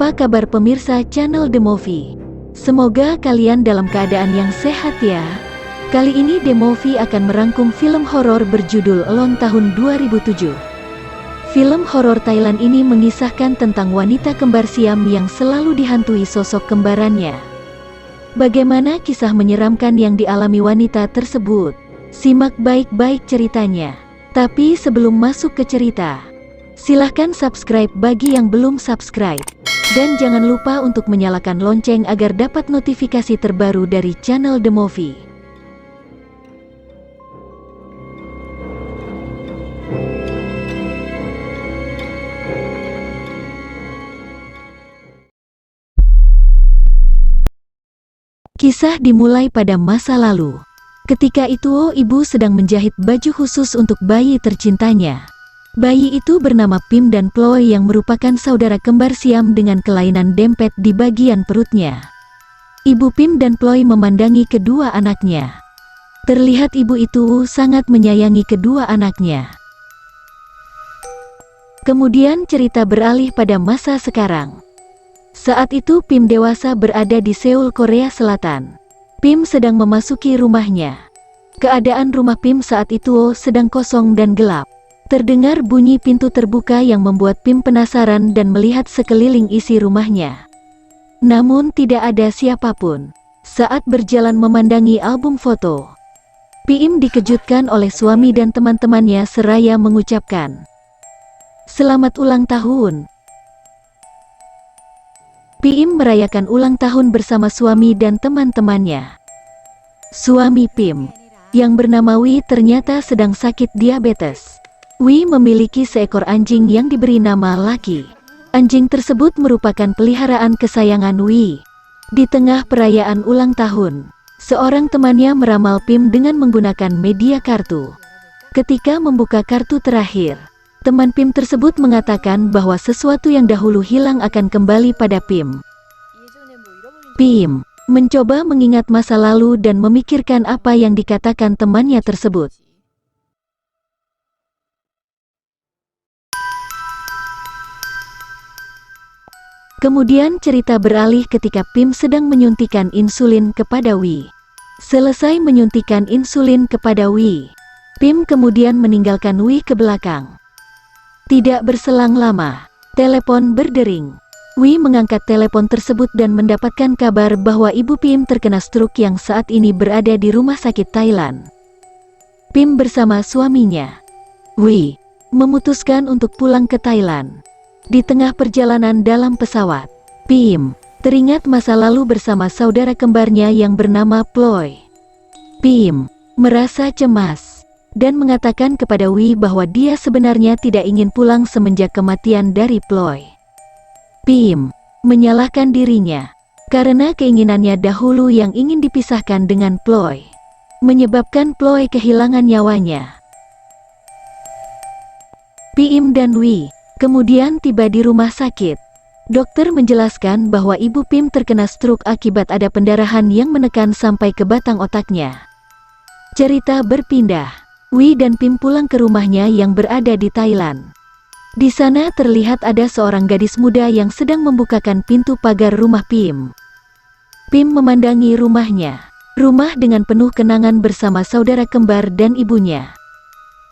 Apa kabar pemirsa channel The Movie? Semoga kalian dalam keadaan yang sehat ya. Kali ini The Movie akan merangkum film horor berjudul Alone tahun 2007. Film horor Thailand ini mengisahkan tentang wanita kembar siam yang selalu dihantui sosok kembarannya. Bagaimana kisah menyeramkan yang dialami wanita tersebut? Simak baik-baik ceritanya. Tapi sebelum masuk ke cerita, silahkan subscribe bagi yang belum subscribe. Dan jangan lupa untuk menyalakan lonceng agar dapat notifikasi terbaru dari channel The Movie. Kisah dimulai pada masa lalu. Ketika itu ibu sedang menjahit baju khusus untuk bayi tercintanya. Bayi itu bernama Pim dan Ploy yang merupakan saudara kembar siam dengan kelainan dempet di bagian perutnya. Ibu Pim dan Ploy memandangi kedua anaknya. Terlihat ibu itu sangat menyayangi kedua anaknya. Kemudian cerita beralih pada masa sekarang. Saat itu Pim dewasa berada di Seoul, Korea Selatan. Pim sedang memasuki rumahnya. Keadaan rumah Pim saat itu sedang kosong dan gelap. Terdengar bunyi pintu terbuka yang membuat Pim penasaran dan melihat sekeliling isi rumahnya. Namun tidak ada siapapun. Saat berjalan memandangi album foto, Pim dikejutkan oleh suami dan teman-temannya seraya mengucapkan, "Selamat ulang tahun." Pim merayakan ulang tahun bersama suami dan teman-temannya. Suami Pim, yang bernama Wi, ternyata sedang sakit diabetes. Wi memiliki seekor anjing yang diberi nama Lucky. Anjing tersebut merupakan peliharaan kesayangan Wi. Di tengah perayaan ulang tahun, seorang temannya meramal Pim dengan menggunakan media kartu. Ketika membuka kartu terakhir, teman Pim tersebut mengatakan bahwa sesuatu yang dahulu hilang akan kembali pada Pim. Pim mencoba mengingat masa lalu dan memikirkan apa yang dikatakan temannya tersebut. Kemudian cerita beralih ketika Pim sedang menyuntikkan insulin kepada Wi. Selesai menyuntikkan insulin kepada Wi, Pim kemudian meninggalkan Wi ke belakang. Tidak berselang lama, telepon berdering. Wi mengangkat telepon tersebut dan mendapatkan kabar bahwa ibu Pim terkena stroke yang saat ini berada di rumah sakit Thailand. Pim bersama suaminya, Wi, memutuskan untuk pulang ke Thailand. Di tengah perjalanan dalam pesawat, Pim teringat masa lalu bersama saudara kembarnya yang bernama Ploy. Pim merasa cemas dan mengatakan kepada Wi bahwa dia sebenarnya tidak ingin pulang semenjak kematian dari Ploy. Pim menyalahkan dirinya karena keinginannya dahulu yang ingin dipisahkan dengan Ploy, menyebabkan Ploy kehilangan nyawanya. Pim dan Wi kemudian tiba di rumah sakit. Dokter menjelaskan bahwa ibu Pim terkena stroke akibat ada pendarahan yang menekan sampai ke batang otaknya. Cerita berpindah. Wi dan Pim pulang ke rumahnya yang berada di Thailand. Di sana terlihat ada seorang gadis muda yang sedang membukakan pintu pagar rumah Pim. Pim memandangi rumahnya. Rumah dengan penuh kenangan bersama saudara kembar dan ibunya.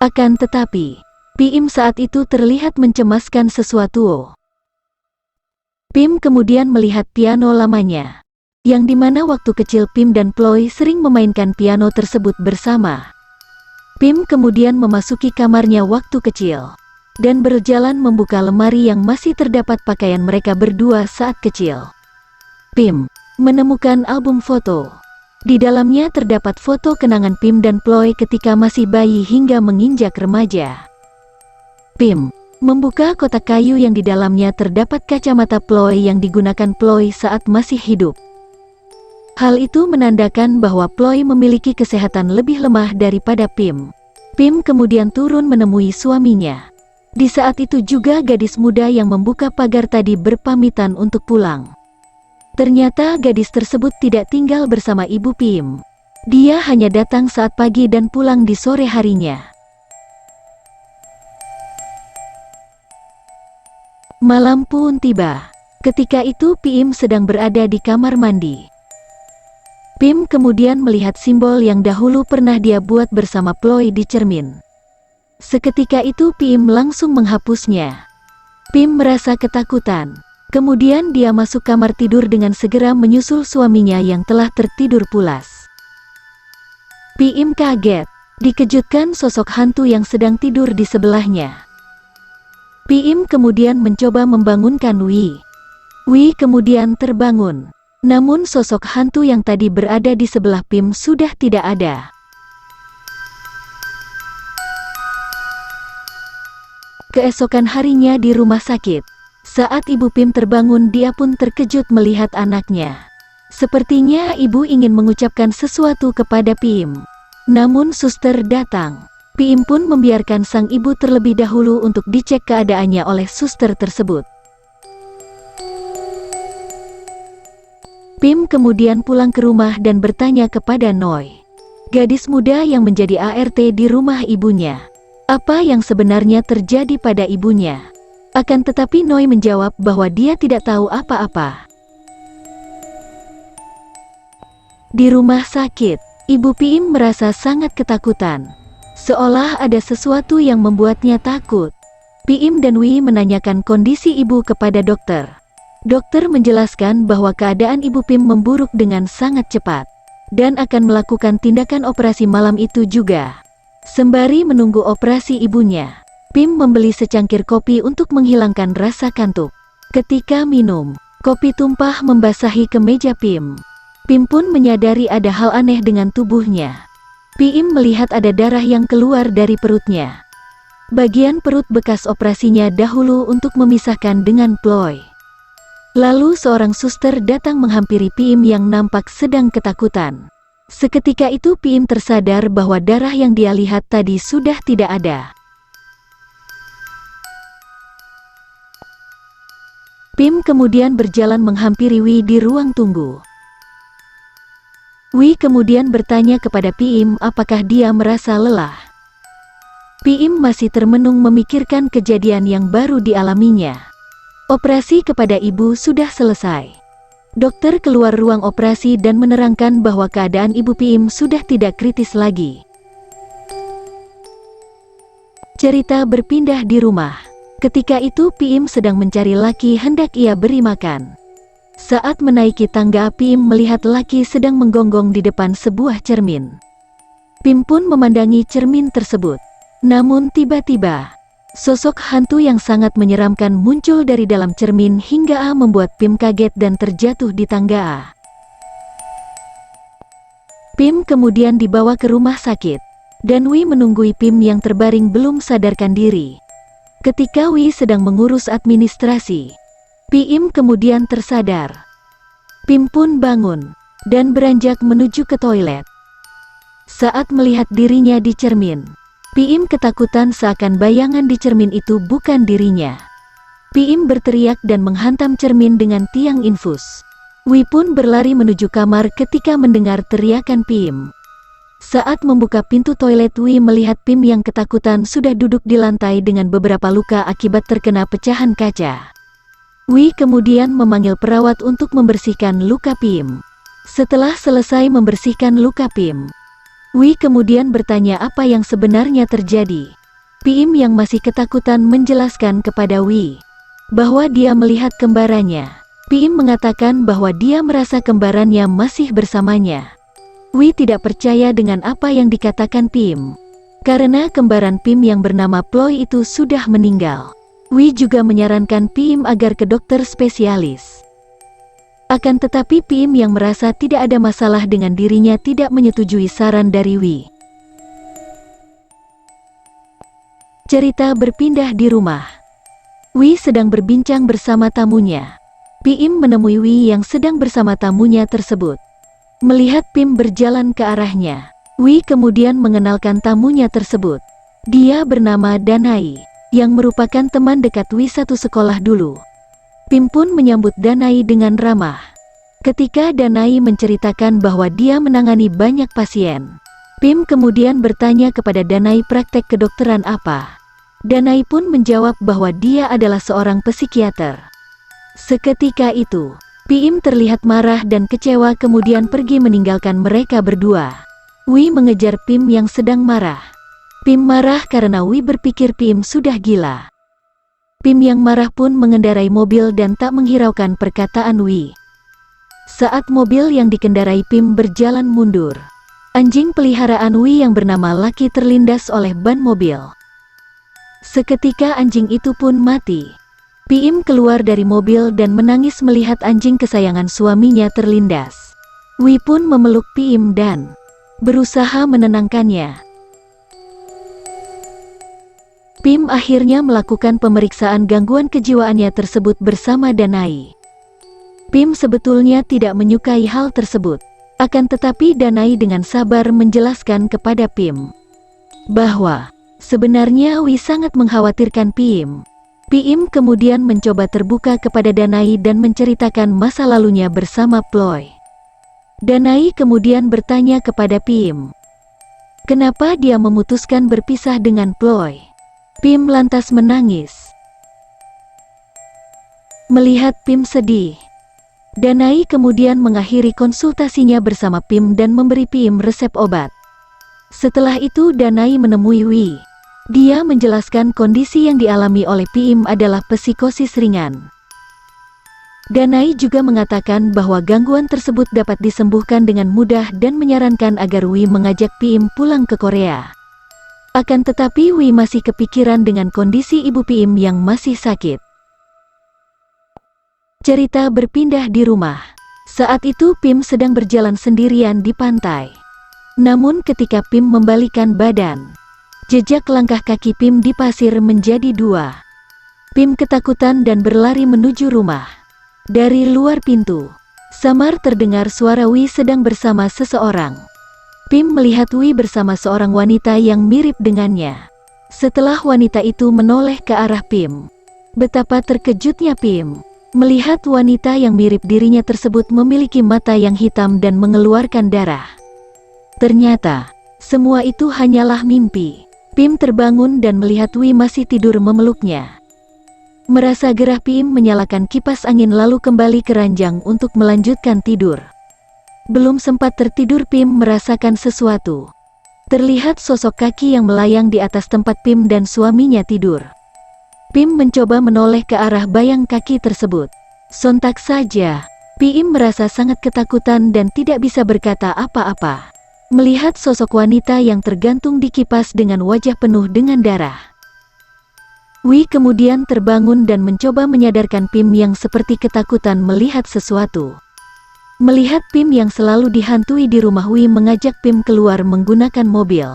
Akan tetapi, Pim saat itu terlihat mencemaskan sesuatu. Pim kemudian melihat piano lamanya, yang dimana waktu kecil Pim dan Ploy sering memainkan piano tersebut bersama. Pim kemudian memasuki kamarnya waktu kecil, dan berjalan membuka lemari yang masih terdapat pakaian mereka berdua saat kecil. Pim menemukan album foto. Di dalamnya terdapat foto kenangan Pim dan Ploy ketika masih bayi hingga menginjak remaja. Pim membuka kotak kayu yang di dalamnya terdapat kacamata Ploy yang digunakan Ploy saat masih hidup. Hal itu menandakan bahwa Ploy memiliki kesehatan lebih lemah daripada Pim. Pim kemudian turun menemui suaminya. Di saat itu juga gadis muda yang membuka pagar tadi berpamitan untuk pulang. Ternyata gadis tersebut tidak tinggal bersama ibu Pim. Dia hanya datang saat pagi dan pulang di sore harinya. Malam pun tiba. Ketika itu Pim sedang berada di kamar mandi. Pim kemudian melihat simbol yang dahulu pernah dia buat bersama Ploy di cermin. Seketika itu Pim langsung menghapusnya. Pim merasa ketakutan. Kemudian dia masuk kamar tidur dengan segera menyusul suaminya yang telah tertidur pulas. Pim kaget, dikejutkan sosok hantu yang sedang tidur di sebelahnya. Pim kemudian mencoba membangunkan Wi. Wi kemudian terbangun. Namun sosok hantu yang tadi berada di sebelah Pim sudah tidak ada. Keesokan harinya di rumah sakit, saat ibu Pim terbangun dia pun terkejut melihat anaknya. Sepertinya ibu ingin mengucapkan sesuatu kepada Pim. Namun suster datang. Pim pun membiarkan sang ibu terlebih dahulu untuk dicek keadaannya oleh suster tersebut. Pim kemudian pulang ke rumah dan bertanya kepada Noi, gadis muda yang menjadi ART di rumah ibunya, apa yang sebenarnya terjadi pada ibunya. Akan tetapi Noi menjawab bahwa dia tidak tahu apa-apa. Di rumah sakit, ibu Pim merasa sangat ketakutan, seolah ada sesuatu yang membuatnya takut. Pim dan Wi menanyakan kondisi ibu kepada dokter. Dokter menjelaskan bahwa keadaan ibu Pim memburuk dengan sangat cepat, dan akan melakukan tindakan operasi malam itu juga. Sembari menunggu operasi ibunya, Pim membeli secangkir kopi untuk menghilangkan rasa kantuk. Ketika minum, kopi tumpah membasahi kemeja Pim. Pim pun menyadari ada hal aneh dengan tubuhnya. Pim melihat ada darah yang keluar dari perutnya. Bagian perut bekas operasinya dahulu untuk memisahkan dengan Ploy. Lalu seorang suster datang menghampiri Pim yang nampak sedang ketakutan. Seketika itu Pim tersadar bahwa darah yang dia lihat tadi sudah tidak ada. Pim kemudian berjalan menghampiri Wi di ruang tunggu. Wi kemudian bertanya kepada Pim apakah dia merasa lelah. Pim masih termenung memikirkan kejadian yang baru dialaminya. Operasi kepada ibu sudah selesai. Dokter keluar ruang operasi dan menerangkan bahwa keadaan ibu Pim sudah tidak kritis lagi. Cerita berpindah di rumah. Ketika itu Pim sedang mencari laki hendak ia beri makan. Saat menaiki tangga Pim melihat laki sedang menggonggong di depan sebuah cermin. Pim pun memandangi cermin tersebut. Namun tiba-tiba, sosok hantu yang sangat menyeramkan muncul dari dalam cermin hingga membuat Pim kaget dan terjatuh di tangga A. Pim kemudian dibawa ke rumah sakit, dan Wi menunggui Pim yang terbaring belum sadarkan diri. Ketika Wi sedang mengurus administrasi, Pim kemudian tersadar. Pim pun bangun, dan beranjak menuju ke toilet. Saat melihat dirinya di cermin, Pim ketakutan seakan bayangan di cermin itu bukan dirinya. Pim berteriak dan menghantam cermin dengan tiang infus. Wi pun berlari menuju kamar ketika mendengar teriakan Pim. Saat membuka pintu toilet, Wi melihat Pim yang ketakutan sudah duduk di lantai dengan beberapa luka akibat terkena pecahan kaca. Wi kemudian memanggil perawat untuk membersihkan luka Pim. Setelah selesai membersihkan luka Pim, Wi kemudian bertanya apa yang sebenarnya terjadi. Pim yang masih ketakutan menjelaskan kepada Wi bahwa dia melihat kembarannya. Pim mengatakan bahwa dia merasa kembarannya masih bersamanya. Wi tidak percaya dengan apa yang dikatakan Pim, karena kembaran Pim yang bernama Ploy itu sudah meninggal. Wi juga menyarankan Pim agar ke dokter spesialis. Akan tetapi Pim yang merasa tidak ada masalah dengan dirinya tidak menyetujui saran dari Wi. Cerita berpindah di rumah. Wi sedang berbincang bersama tamunya. Pim menemui Wi yang sedang bersama tamunya tersebut. Melihat Pim berjalan ke arahnya, Wi kemudian mengenalkan tamunya tersebut. Dia bernama Danai, yang merupakan teman dekat Wi satu sekolah dulu. Pim pun menyambut Danai dengan ramah. Ketika Danai menceritakan bahwa dia menangani banyak pasien, Pim kemudian bertanya kepada Danai praktek kedokteran apa. Danai pun menjawab bahwa dia adalah seorang psikiater. Seketika itu, Pim terlihat marah dan kecewa kemudian pergi meninggalkan mereka berdua. Wei mengejar Pim yang sedang marah. Pim marah karena Wei berpikir Pim sudah gila. Pim yang marah pun mengendarai mobil dan tak menghiraukan perkataan Wei. Saat mobil yang dikendarai Pim berjalan mundur, anjing peliharaan Wei yang bernama Lucky terlindas oleh ban mobil. Seketika anjing itu pun mati. Pim keluar dari mobil dan menangis melihat anjing kesayangan suaminya terlindas. Wei pun memeluk Pim dan berusaha menenangkannya. Pim akhirnya melakukan pemeriksaan gangguan kejiwaannya tersebut bersama Danai. Pim sebetulnya tidak menyukai hal tersebut. Akan tetapi Danai dengan sabar menjelaskan kepada Pim bahwa sebenarnya Wei sangat mengkhawatirkan Pim. Pim kemudian mencoba terbuka kepada Danai dan menceritakan masa lalunya bersama Ploy. Danai kemudian bertanya kepada Pim, kenapa dia memutuskan berpisah dengan Ploy. Pim lantas menangis. Melihat Pim sedih, Danai kemudian mengakhiri konsultasinya bersama Pim dan memberi Pim resep obat. Setelah itu Danai menemui Wei. Dia menjelaskan kondisi yang dialami oleh Pim adalah psikosis ringan. Danai juga mengatakan bahwa gangguan tersebut dapat disembuhkan dengan mudah dan menyarankan agar Wei mengajak Pim pulang ke Korea. Akan tetapi Wei masih kepikiran dengan kondisi ibu Pim yang masih sakit. Cerita berpindah di rumah. Saat itu Pim sedang berjalan sendirian di pantai. Namun ketika Pim membalikan badan, jejak langkah kaki Pim di pasir menjadi dua. Pim ketakutan dan berlari menuju rumah. Dari luar pintu, samar terdengar suara Wei sedang bersama seseorang. Pim melihat Wei bersama seorang wanita yang mirip dengannya. Setelah wanita itu menoleh ke arah Pim, betapa terkejutnya Pim melihat wanita yang mirip dirinya tersebut memiliki mata yang hitam dan mengeluarkan darah. Ternyata, semua itu hanyalah mimpi. Pim terbangun dan melihat Wei masih tidur memeluknya. Merasa gerah Pim menyalakan kipas angin lalu kembali ke ranjang untuk melanjutkan tidur. Belum sempat tertidur Pim merasakan sesuatu. Terlihat sosok kaki yang melayang di atas tempat Pim dan suaminya tidur. Pim mencoba menoleh ke arah bayang kaki tersebut. Sontak saja, Pim merasa sangat ketakutan dan tidak bisa berkata apa-apa. Melihat sosok wanita yang tergantung di kipas dengan wajah penuh dengan darah. Wei kemudian terbangun dan mencoba menyadarkan Pim yang seperti ketakutan melihat sesuatu. Melihat Pim yang selalu dihantui di rumah, Wei mengajak Pim keluar menggunakan mobil.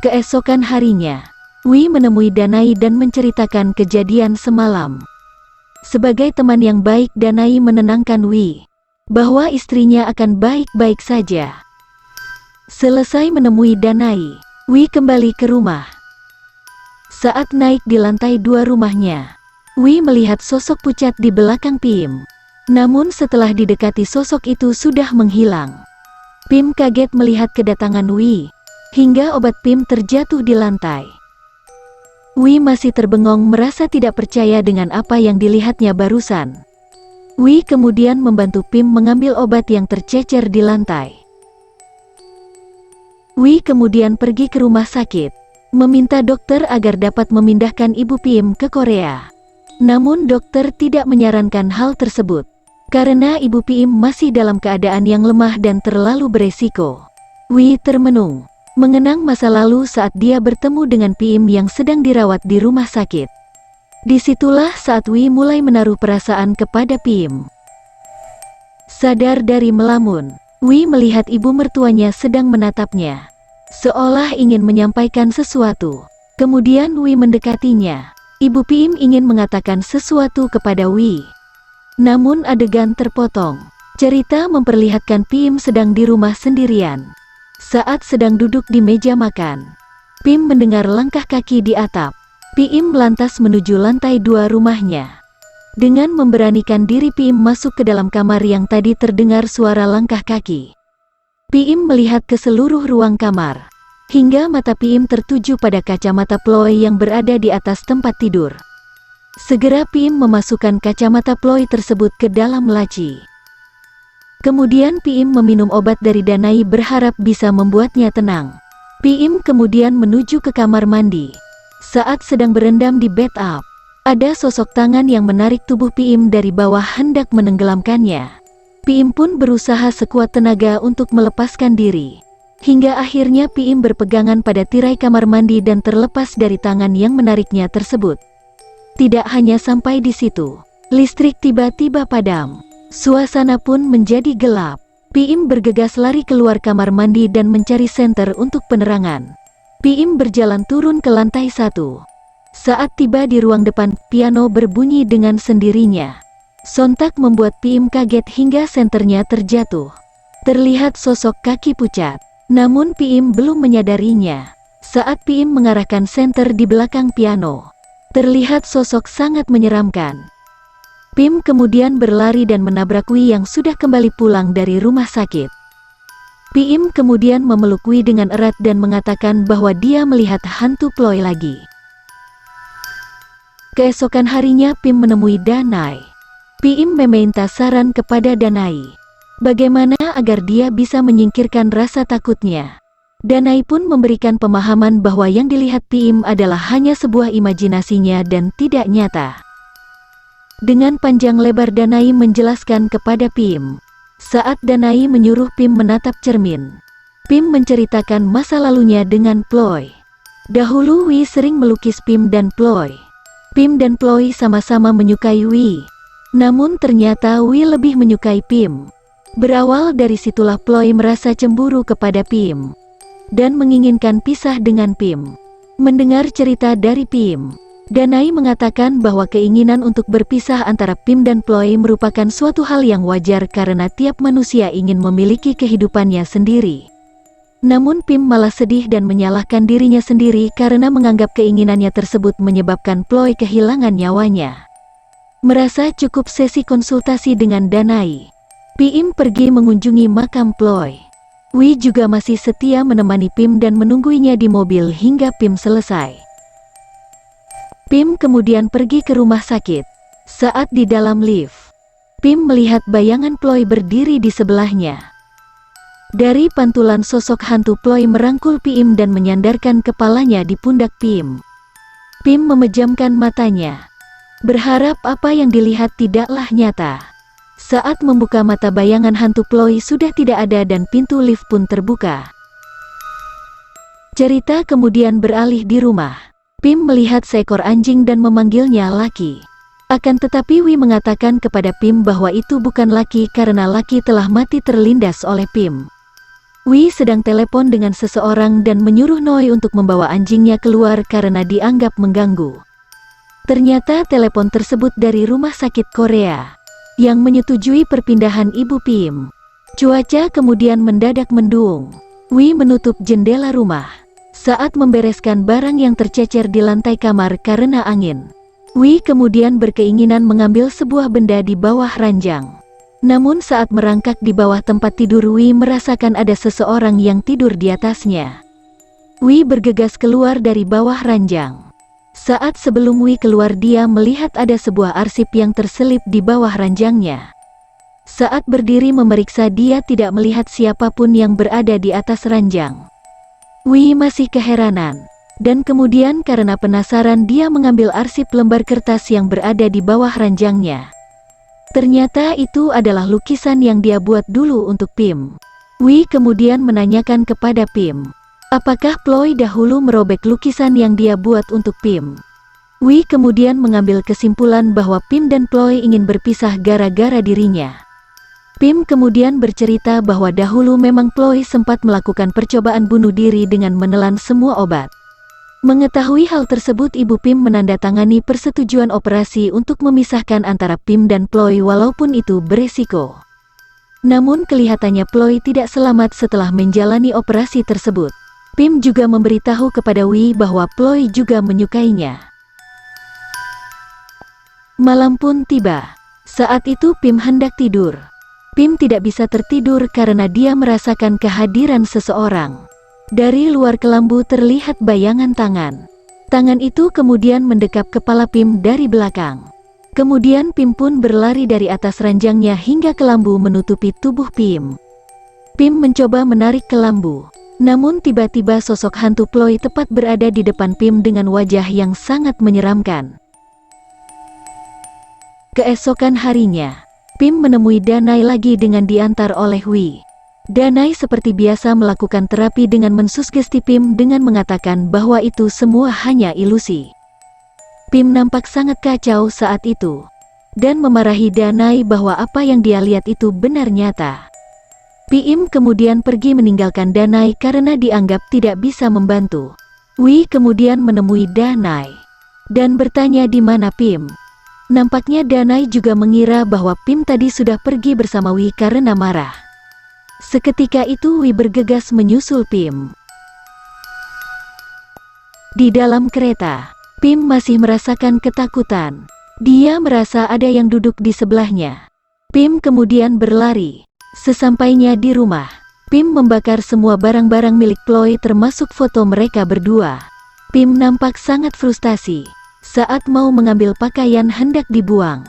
Keesokan harinya, Wei menemui Danai dan menceritakan kejadian semalam. Sebagai teman yang baik, Danai menenangkan Wei bahwa istrinya akan baik-baik saja. Selesai menemui Danai, Wei kembali ke rumah. Saat naik di lantai 2 rumahnya, Wei melihat sosok pucat di belakang Pim. Namun setelah didekati sosok itu sudah menghilang. Pim kaget melihat kedatangan Wei, hingga obat Pim terjatuh di lantai. Wei masih terbengong merasa tidak percaya dengan apa yang dilihatnya barusan. Wei kemudian membantu Pim mengambil obat yang tercecer di lantai. Wei kemudian pergi ke rumah sakit, meminta dokter agar dapat memindahkan ibu Pim ke Korea. Namun dokter tidak menyarankan hal tersebut, karena ibu Pim masih dalam keadaan yang lemah dan terlalu beresiko. Wei termenung, mengenang masa lalu saat dia bertemu dengan Pim yang sedang dirawat di rumah sakit. Disitulah saat Wei mulai menaruh perasaan kepada Pim. Sadar dari melamun, Wei melihat ibu mertuanya sedang menatapnya, seolah ingin menyampaikan sesuatu. Kemudian Wei mendekatinya. Ibu Pim ingin mengatakan sesuatu kepada Wei. Namun adegan terpotong. Cerita memperlihatkan Pim sedang di rumah sendirian. Saat sedang duduk di meja makan, Pim mendengar langkah kaki di atap. Pim lantas menuju lantai 2 rumahnya. Dengan memberanikan diri Pim masuk ke dalam kamar yang tadi terdengar suara langkah kaki. Pim melihat ke seluruh ruang kamar, hingga mata Pim tertuju pada kacamata Ploy yang berada di atas tempat tidur. Segera Pim memasukkan kacamata Ploy tersebut ke dalam laci. Kemudian Pim meminum obat dari Danai berharap bisa membuatnya tenang. Pim kemudian menuju ke kamar mandi. Saat sedang berendam di bathtub, ada sosok tangan yang menarik tubuh Pim dari bawah hendak menenggelamkannya. Pim pun berusaha sekuat tenaga untuk melepaskan diri. Hingga akhirnya Pim berpegangan pada tirai kamar mandi dan terlepas dari tangan yang menariknya tersebut. Tidak hanya sampai di situ, listrik tiba-tiba padam. Suasana pun menjadi gelap. Pim bergegas lari keluar kamar mandi dan mencari senter untuk penerangan. Pim berjalan turun ke lantai 1. Saat tiba di ruang depan, piano berbunyi dengan sendirinya. Sontak membuat Pim kaget hingga senternya terjatuh. Terlihat sosok kaki pucat, namun Pim belum menyadarinya. Saat Pim mengarahkan senter di belakang piano, terlihat sosok sangat menyeramkan. Pim kemudian berlari dan menabrak Wi yang sudah kembali pulang dari rumah sakit. Pim kemudian memeluk Wi dengan erat dan mengatakan bahwa dia melihat hantu Ploy lagi. Keesokan harinya Pim menemui Danai. Pim meminta saran kepada Danai, bagaimana agar dia bisa menyingkirkan rasa takutnya. Danai pun memberikan pemahaman bahwa yang dilihat Pim adalah hanya sebuah imajinasinya dan tidak nyata. Dengan panjang lebar Danai menjelaskan kepada Pim. Saat Danai menyuruh Pim menatap cermin, Pim menceritakan masa lalunya dengan Ploy. Dahulu Wi sering melukis Pim dan Ploy. Pim dan Ploy sama-sama menyukai Wi. Namun ternyata Wi lebih menyukai Pim. Berawal dari situlah Ploy merasa cemburu kepada Pim dan menginginkan pisah dengan Pim. Mendengar cerita dari Pim, Danai mengatakan bahwa keinginan untuk berpisah antara Pim dan Ploy merupakan suatu hal yang wajar karena tiap manusia ingin memiliki kehidupannya sendiri. Namun Pim malah sedih dan menyalahkan dirinya sendiri karena menganggap keinginannya tersebut menyebabkan Ploy kehilangan nyawanya. Merasa cukup sesi konsultasi dengan Danai, Pim pergi mengunjungi makam Ploy. Wi juga masih setia menemani Pim dan menungguinya di mobil hingga Pim selesai. Pim kemudian pergi ke rumah sakit. Saat di dalam lift, Pim melihat bayangan Ploy berdiri di sebelahnya. Dari pantulan sosok hantu Ploy merangkul Pim dan menyandarkan kepalanya di pundak Pim. Pim memejamkan matanya, berharap apa yang dilihat tidaklah nyata. Saat membuka mata, bayangan hantu Ploy sudah tidak ada dan pintu lift pun terbuka. Cerita kemudian beralih di rumah. Pim melihat seekor anjing dan memanggilnya Laki. Akan tetapi Wi mengatakan kepada Pim bahwa itu bukan Laki karena Laki telah mati terlindas oleh Pim. Wi sedang telepon dengan seseorang dan menyuruh Noi untuk membawa anjingnya keluar karena dianggap mengganggu. Ternyata telepon tersebut dari rumah sakit Korea yang menyetujui perpindahan ibu Pim. Cuaca kemudian mendadak mendung. Wi menutup jendela rumah saat membereskan barang yang tercecer di lantai kamar karena angin. Wi kemudian berkeinginan mengambil sebuah benda di bawah ranjang. Namun saat merangkak di bawah tempat tidur, Wi merasakan ada seseorang yang tidur di atasnya. Wi bergegas keluar dari bawah ranjang. Saat sebelum Wi keluar, dia melihat ada sebuah arsip yang terselip di bawah ranjangnya. Saat berdiri memeriksa, dia tidak melihat siapapun yang berada di atas ranjang. Wi masih keheranan, dan kemudian karena penasaran dia mengambil arsip lembar kertas yang berada di bawah ranjangnya. Ternyata itu adalah lukisan yang dia buat dulu untuk Pim. Wi kemudian menanyakan kepada Pim, apakah Ploy dahulu merobek lukisan yang dia buat untuk Pim. Wi kemudian mengambil kesimpulan bahwa Pim dan Ploy ingin berpisah gara-gara dirinya. Pim kemudian bercerita bahwa dahulu memang Ploy sempat melakukan percobaan bunuh diri dengan menelan semua obat. Mengetahui hal tersebut, ibu Pim menandatangani persetujuan operasi untuk memisahkan antara Pim dan Ploy walaupun itu beresiko. Namun kelihatannya Ploy tidak selamat setelah menjalani operasi tersebut. Pim juga memberitahu kepada Wi bahwa Ploy juga menyukainya. Malam pun tiba. Saat itu Pim hendak tidur. Pim tidak bisa tertidur karena dia merasakan kehadiran seseorang. Dari luar kelambu terlihat bayangan tangan. Tangan itu kemudian mendekap kepala Pim dari belakang. Kemudian Pim pun berlari dari atas ranjangnya hingga kelambu menutupi tubuh Pim. Pim mencoba menarik kelambu. Namun tiba-tiba sosok hantu Ploy tepat berada di depan Pim dengan wajah yang sangat menyeramkan. Keesokan harinya, Pim menemui Danai lagi dengan diantar oleh Wi. Danai seperti biasa melakukan terapi dengan mensugesti Pim dengan mengatakan bahwa itu semua hanya ilusi. Pim nampak sangat kacau saat itu, dan memarahi Danai bahwa apa yang dia lihat itu benar nyata. Pim kemudian pergi meninggalkan Danai karena dianggap tidak bisa membantu. Wi kemudian menemui Danai dan bertanya di mana Pim. Nampaknya Danai juga mengira bahwa Pim tadi sudah pergi bersama Wi karena marah. Seketika itu Wi bergegas menyusul Pim. Di dalam kereta, Pim masih merasakan ketakutan. Dia merasa ada yang duduk di sebelahnya. Pim kemudian berlari. Sesampainya di rumah, Pim membakar semua barang-barang milik Ploy termasuk foto mereka berdua. Pim nampak sangat frustasi. Saat mau mengambil pakaian hendak dibuang,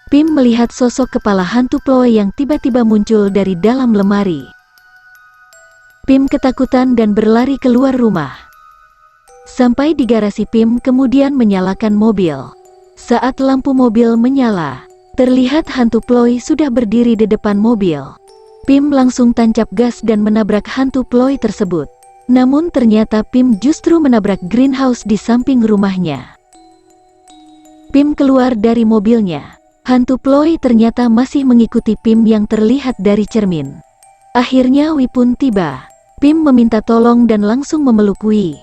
Pim melihat sosok kepala hantu Ploy yang tiba-tiba muncul dari dalam lemari. Pim ketakutan dan berlari keluar rumah. Sampai di garasi, Pim kemudian menyalakan mobil. Saat lampu mobil menyala, terlihat hantu Ploy sudah berdiri di depan mobil. Pim langsung tancap gas dan menabrak hantu Ploy tersebut. Namun ternyata Pim justru menabrak greenhouse di samping rumahnya. Pim keluar dari mobilnya. Hantu Ploy ternyata masih mengikuti Pim yang terlihat dari cermin. Akhirnya Wi pun tiba. Pim meminta tolong dan langsung memeluk Wi.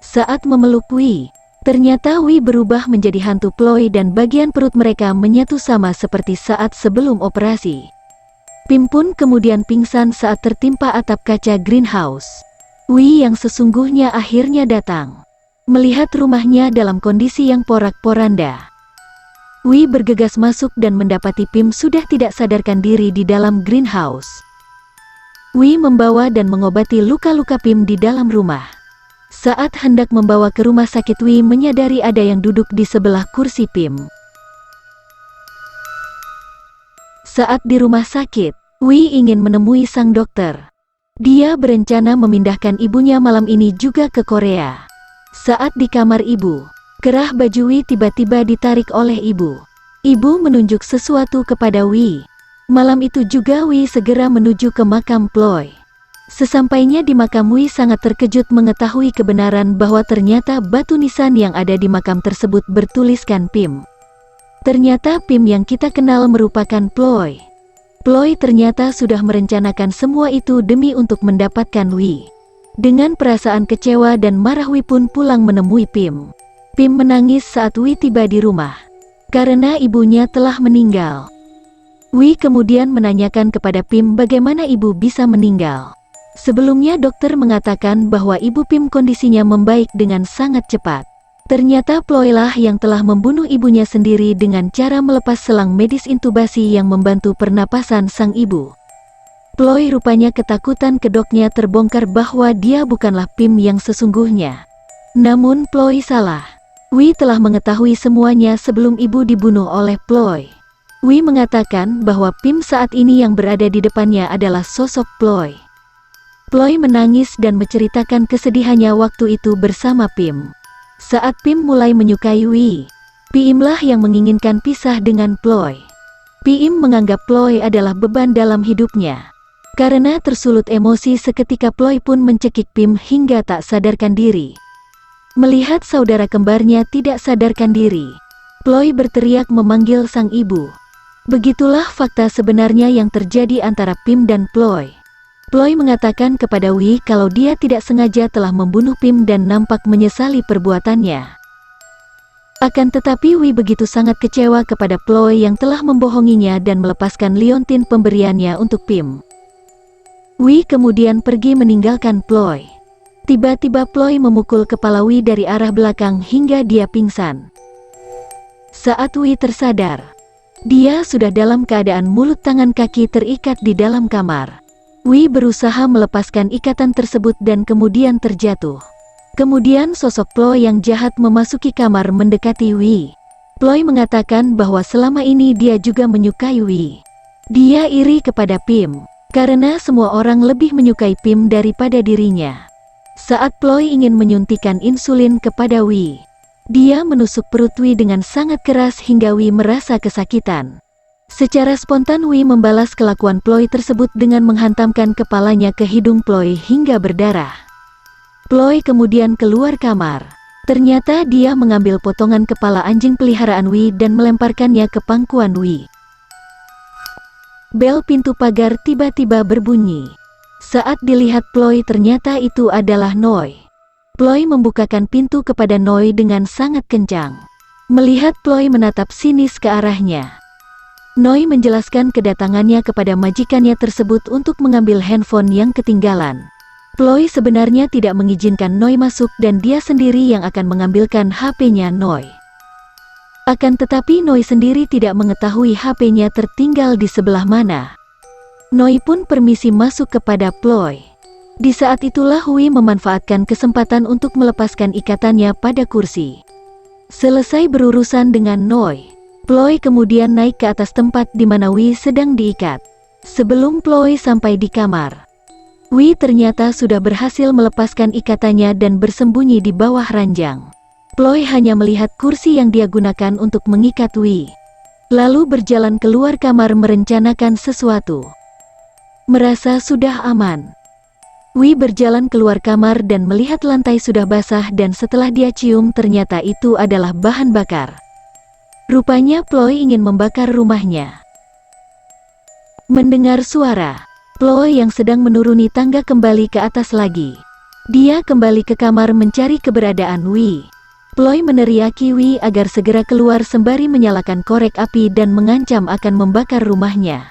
Saat memeluk Wi, ternyata Wi berubah menjadi hantu Ploy dan bagian perut mereka menyatu sama seperti saat sebelum operasi. Pim pun kemudian pingsan saat tertimpa atap kaca greenhouse. Wi yang sesungguhnya akhirnya datang, melihat rumahnya dalam kondisi yang porak-poranda. Wi bergegas masuk dan mendapati Pim sudah tidak sadarkan diri di dalam greenhouse. Wi membawa dan mengobati luka-luka Pim di dalam rumah. Saat hendak membawa ke rumah sakit, Wi menyadari ada yang duduk di sebelah kursi Pim. Saat di rumah sakit, Wi ingin menemui sang dokter. Dia berencana memindahkan ibunya malam ini juga ke Korea. Saat di kamar ibu, kerah baju Wi tiba-tiba ditarik oleh ibu. Ibu menunjuk sesuatu kepada Wi. Malam itu juga Wi segera menuju ke makam Ploy. Sesampainya di makam, Wi sangat terkejut mengetahui kebenaran bahwa ternyata batu nisan yang ada di makam tersebut bertuliskan Pim. Ternyata Pim yang kita kenal merupakan Ploy. Ploy ternyata sudah merencanakan semua itu demi untuk mendapatkan Wi. Dengan perasaan kecewa dan marah, Wi pun pulang menemui Pim. Pim menangis saat Wi tiba di rumah, karena ibunya telah meninggal. Wi kemudian menanyakan kepada Pim bagaimana ibu bisa meninggal. Sebelumnya dokter mengatakan bahwa ibu Pim kondisinya membaik dengan sangat cepat. Ternyata Ploy lah yang telah membunuh ibunya sendiri dengan cara melepas selang medis intubasi yang membantu pernapasan sang ibu. Ploy rupanya ketakutan, kedoknya terbongkar bahwa dia bukanlah Pim yang sesungguhnya. Namun Ploy salah. Wi telah mengetahui semuanya sebelum ibu dibunuh oleh Ploy. Wi mengatakan bahwa Pim saat ini yang berada di depannya adalah sosok Ploy. Ploy menangis dan menceritakan kesedihannya waktu itu bersama Pim. Saat Pim mulai menyukai Wi, Pimlah yang menginginkan pisah dengan Ploy. Pim menganggap Ploy adalah beban dalam hidupnya. Karena tersulut emosi seketika, Ploy pun mencekik Pim hingga tak sadarkan diri. Melihat saudara kembarnya tidak sadarkan diri, Ploy berteriak memanggil sang ibu. Begitulah fakta sebenarnya yang terjadi antara Pim dan Ploy. Ploy mengatakan kepada Wi kalau dia tidak sengaja telah membunuh Pim dan nampak menyesali perbuatannya. Akan tetapi Wi begitu sangat kecewa kepada Ploy yang telah membohonginya dan melepaskan liontin pemberiannya untuk Pim. Wi kemudian pergi meninggalkan Ploy. Tiba-tiba Ploy memukul kepala Wi dari arah belakang hingga dia pingsan. Saat Wi tersadar, dia sudah dalam keadaan mulut tangan kaki terikat di dalam kamar. Wi berusaha melepaskan ikatan tersebut dan kemudian terjatuh. Kemudian sosok Ploy yang jahat memasuki kamar mendekati Wi. Ploy mengatakan bahwa selama ini dia juga menyukai Wi. Dia iri kepada Pim, karena semua orang lebih menyukai Pim daripada dirinya. Saat Ploy ingin menyuntikkan insulin kepada Wi, dia menusuk perut Wi dengan sangat keras hingga Wi merasa kesakitan. Secara spontan Wi membalas kelakuan Ploy tersebut dengan menghantamkan kepalanya ke hidung Ploy hingga berdarah. Ploy kemudian keluar kamar. Ternyata dia mengambil potongan kepala anjing peliharaan Wi dan melemparkannya ke pangkuan Wi. Bel pintu pagar tiba-tiba berbunyi. Saat dilihat Ploy, ternyata itu adalah Noi. Ploy membukakan pintu kepada Noi dengan sangat kencang. Melihat Ploy menatap sinis ke arahnya, Noi menjelaskan kedatangannya kepada majikannya tersebut untuk mengambil handphone yang ketinggalan. Ploy sebenarnya tidak mengizinkan Noi masuk dan dia sendiri yang akan mengambilkan HP-nya Noi. Akan tetapi Noi sendiri tidak mengetahui HP-nya tertinggal di sebelah mana. Noi pun permisi masuk kepada Ploy. Di saat itulah Wi memanfaatkan kesempatan untuk melepaskan ikatannya pada kursi. Selesai berurusan dengan Noi, Ploy kemudian naik ke atas tempat di mana Wi sedang diikat. Sebelum Ploy sampai di kamar, Wi ternyata sudah berhasil melepaskan ikatannya dan bersembunyi di bawah ranjang. Ploy hanya melihat kursi yang dia gunakan untuk mengikat Wi, lalu berjalan keluar kamar merencanakan sesuatu. Merasa sudah aman, Wi berjalan keluar kamar dan melihat lantai sudah basah dan setelah dia cium ternyata itu adalah bahan bakar. Rupanya Ploy ingin membakar rumahnya. Mendengar suara, Ploy yang sedang menuruni tangga kembali ke atas lagi. Dia kembali ke kamar mencari keberadaan Wi. Ploy meneriaki Wi agar segera keluar sembari menyalakan korek api dan mengancam akan membakar rumahnya.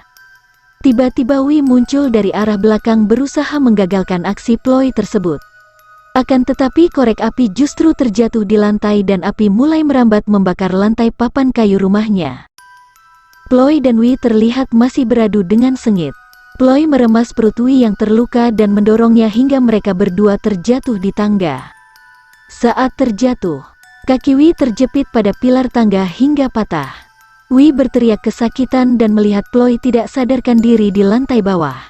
Tiba-tiba Wi muncul dari arah belakang berusaha menggagalkan aksi Ploy tersebut. Akan tetapi korek api justru terjatuh di lantai dan api mulai merambat membakar lantai papan kayu rumahnya. Ploy dan Wi terlihat masih beradu dengan sengit. Ploy meremas perut Wi yang terluka dan mendorongnya hingga mereka berdua terjatuh di tangga. Saat terjatuh, kaki Wi terjepit pada pilar tangga hingga patah. Wi berteriak kesakitan dan melihat Ploy tidak sadarkan diri di lantai bawah.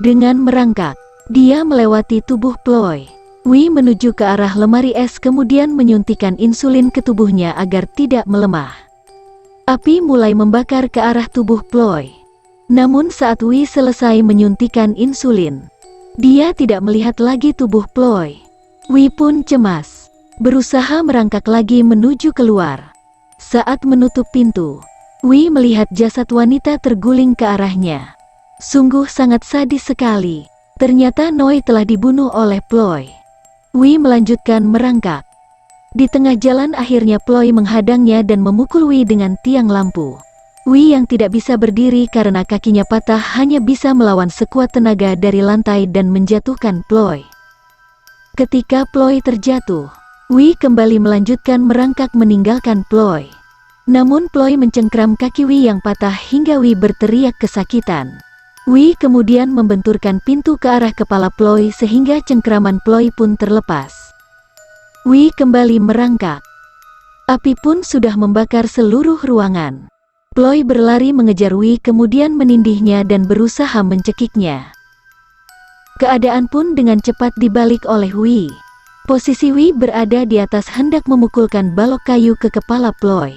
Dengan merangkak, dia melewati tubuh Ploy. Wi menuju ke arah lemari es kemudian menyuntikkan insulin ke tubuhnya agar tidak melemah. Api mulai membakar ke arah tubuh Ploy. Namun saat Wi selesai menyuntikkan insulin, dia tidak melihat lagi tubuh Ploy. Wi pun cemas, berusaha merangkak lagi menuju keluar. Saat menutup pintu, Wi melihat jasad wanita terguling ke arahnya. Sungguh sangat sadis sekali. Ternyata Noi telah dibunuh oleh Ploy. Wi melanjutkan merangkak. Di tengah jalan akhirnya Ploy menghadangnya dan memukul Wi dengan tiang lampu. Wi yang tidak bisa berdiri karena kakinya patah hanya bisa melawan sekuat tenaga dari lantai dan menjatuhkan Ploy. Ketika Ploy terjatuh, Wi kembali melanjutkan merangkak meninggalkan Ploy. Namun Ploy mencengkram kaki Wi yang patah hingga Wi berteriak kesakitan. Wi kemudian membenturkan pintu ke arah kepala Ploy sehingga cengkraman Ploy pun terlepas. Wi kembali merangkak. Api pun sudah membakar seluruh ruangan. Ploy berlari mengejar Wi kemudian menindihnya dan berusaha mencekiknya. Keadaan pun dengan cepat dibalik oleh Wi. Posisi Wi berada di atas hendak memukulkan balok kayu ke kepala Ploy.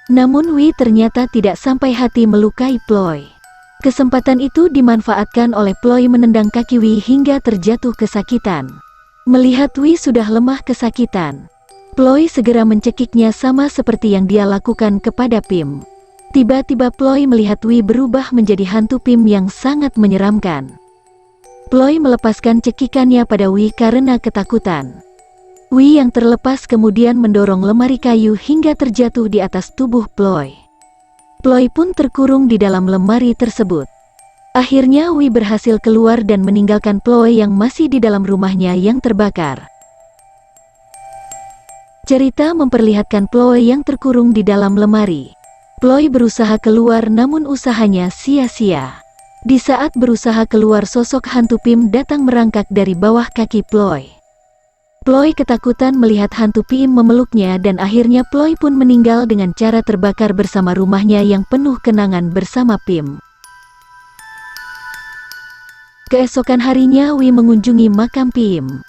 Namun Wi ternyata tidak sampai hati melukai Ploy. Kesempatan itu dimanfaatkan oleh Ploy menendang kaki Wi hingga terjatuh kesakitan. Melihat Wi sudah lemah kesakitan, Ploy segera mencekiknya sama seperti yang dia lakukan kepada Pim. Tiba-tiba Ploy melihat Wi berubah menjadi hantu Pim yang sangat menyeramkan. Ploy melepaskan cekikannya pada Wi karena ketakutan. Wi yang terlepas kemudian mendorong lemari kayu hingga terjatuh di atas tubuh Ploy. Ploy pun terkurung di dalam lemari tersebut. Akhirnya Wi berhasil keluar dan meninggalkan Ploy yang masih di dalam rumahnya yang terbakar. Cerita memperlihatkan Ploy yang terkurung di dalam lemari. Ploy berusaha keluar namun usahanya sia-sia. Di saat berusaha keluar sosok hantu Pim datang merangkak dari bawah kaki Ploy. Ploy ketakutan melihat hantu Pim memeluknya dan akhirnya Ploy pun meninggal dengan cara terbakar bersama rumahnya yang penuh kenangan bersama Pim. Keesokan harinya Wi mengunjungi makam Pim.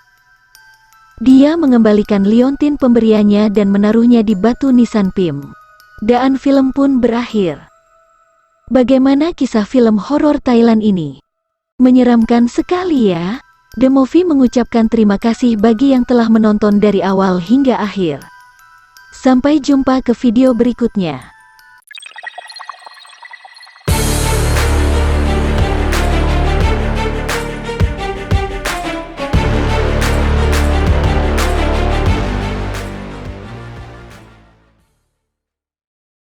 Dia mengembalikan liontin pemberiannya dan menaruhnya di batu nisan Pim. Dan film pun berakhir. Bagaimana kisah film horor Thailand ini? Menyeramkan sekali ya. The Movie mengucapkan terima kasih bagi yang telah menonton dari awal hingga akhir. Sampai jumpa ke video berikutnya.